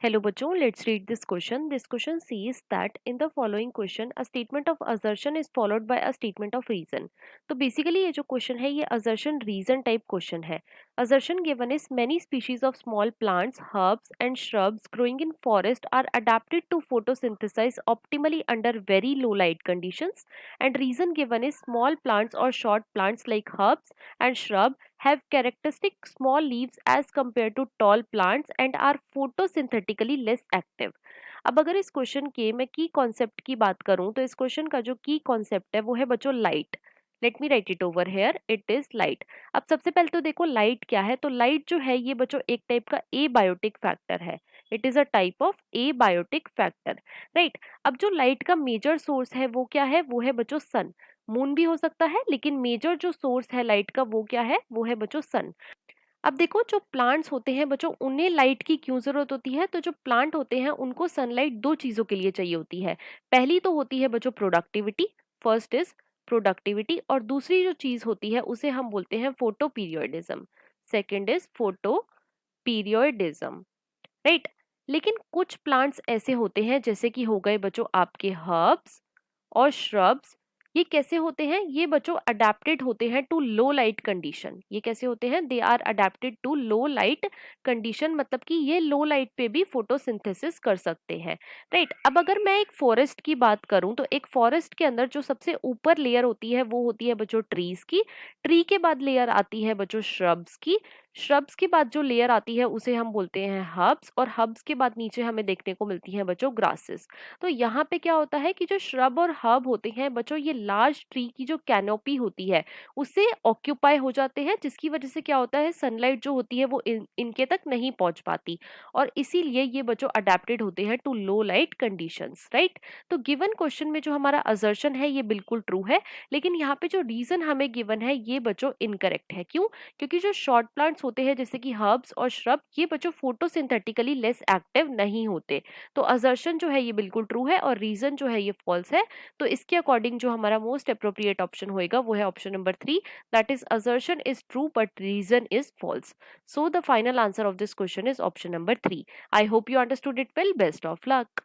Hello बच्चों, let's read this question. This question says that in the following question, a statement of assertion is followed by a statement of reason. तो basically ये जो question है ये assertion reason type question है. Assertion given is many species of small plants, herbs and shrubs growing in forest are adapted to photosynthesize optimally under very low light conditions. And reason given is small plants or short plants like herbs and shrub have characteristic small leaves as compared to tall plants and are photosynthetically less active. अब अगर इस question के मैं की concept की बात करूं तो इस क्वेश्चन का जो की कॉन्सेप्ट है वो है बच्चों light. Let me right it over here, it is light. अब सबसे पहले तो देखो लाइट क्या है. तो लाइट जो है ये बच्चों एक टाइप का ए बायोटिक फैक्टर है. It is a type of abiotic factor, right. अब जो लाइट का मेजर सोर्स है वो क्या है, वो है बच्चों सन. मून भी हो सकता है लेकिन मेजर जो सोर्स है लाइट का वो क्या है, वो है बच्चों सन. अब देखो जो प्लांट्स होते हैं बच्चों उन्हें लाइट की क्यों जरूरत होती है. तो जो प्लांट होते हैं उनको सनलाइट दो चीजों के लिए चाहिए होती है. पहली तो होती है बच्चों प्रोडक्टिविटी. First is productivity. और दूसरी जो चीज होती है उसे हम बोलते हैं photo periodism. Second is photo periodism, right. लेकिन कुछ प्लांट्स ऐसे होते हैं जैसे कि हो गए बच्चों आपके हर्ब्स और श्रब्स. ये कैसे होते हैं, ये बच्चों अडेप्टेड होते हैं टू लो लाइट कंडीशन. ये कैसे होते हैं, they are adapted to low light condition. मतलब कि ये लो लाइट पे भी फोटोसिंथेसिस कर सकते हैं, राइट. अब अगर मैं एक फॉरेस्ट की बात करूं तो एक फॉरेस्ट के अंदर जो सबसे ऊपर लेयर होती है वो होती है बच्चों ट्रीज की. ट्री के बाद लेयर आती है बच्चों श्रब्स की. श्रब्स के बाद जो लेयर आती है उसे हम बोलते हैं हब्स. और हब्स के बाद नीचे हमें देखने को मिलती है बच्चों ग्रासेस. तो यहाँ पे क्या होता है कि जो श्रब और हब होते हैं बच्चों ये लार्ज ट्री की जो कैनोपी होती है उससे ऑक्यूपाई हो जाते हैं, जिसकी वजह से क्या होता है सनलाइट जो होती है वो इनके तक नहीं पहुंच पाती. और इसीलिए ये बच्चों अडेप्टेड होते हैं to low light conditions, right. तो गिवन क्वेश्चन में जो हमारा असर्शन है ये बिल्कुल ट्रू है. लेकिन यहाँ पे जो रीजन हमें गिवन है ये बच्चों इनकरेक्ट है. क्यों? क्योंकि जो शॉर्ट प्लांट्स होते हैं जैसे कि हर्ब्स और श्रब ये बच्चों फोटोसिंथेटिकली लेस एक्टिव नहीं होते. तो असर्शन जो है ये बिल्कुल ट्रू है और रीजन जो है ये फॉल्स है. तो इसके अकॉर्डिंग जो हमारा मोस्ट अप्रोप्रिएट ऑप्शन होएगा वो है option number 3, that is assertion is true but reason is false. So the final answer of this question is option number 3. I hope you understood it well. Best of luck.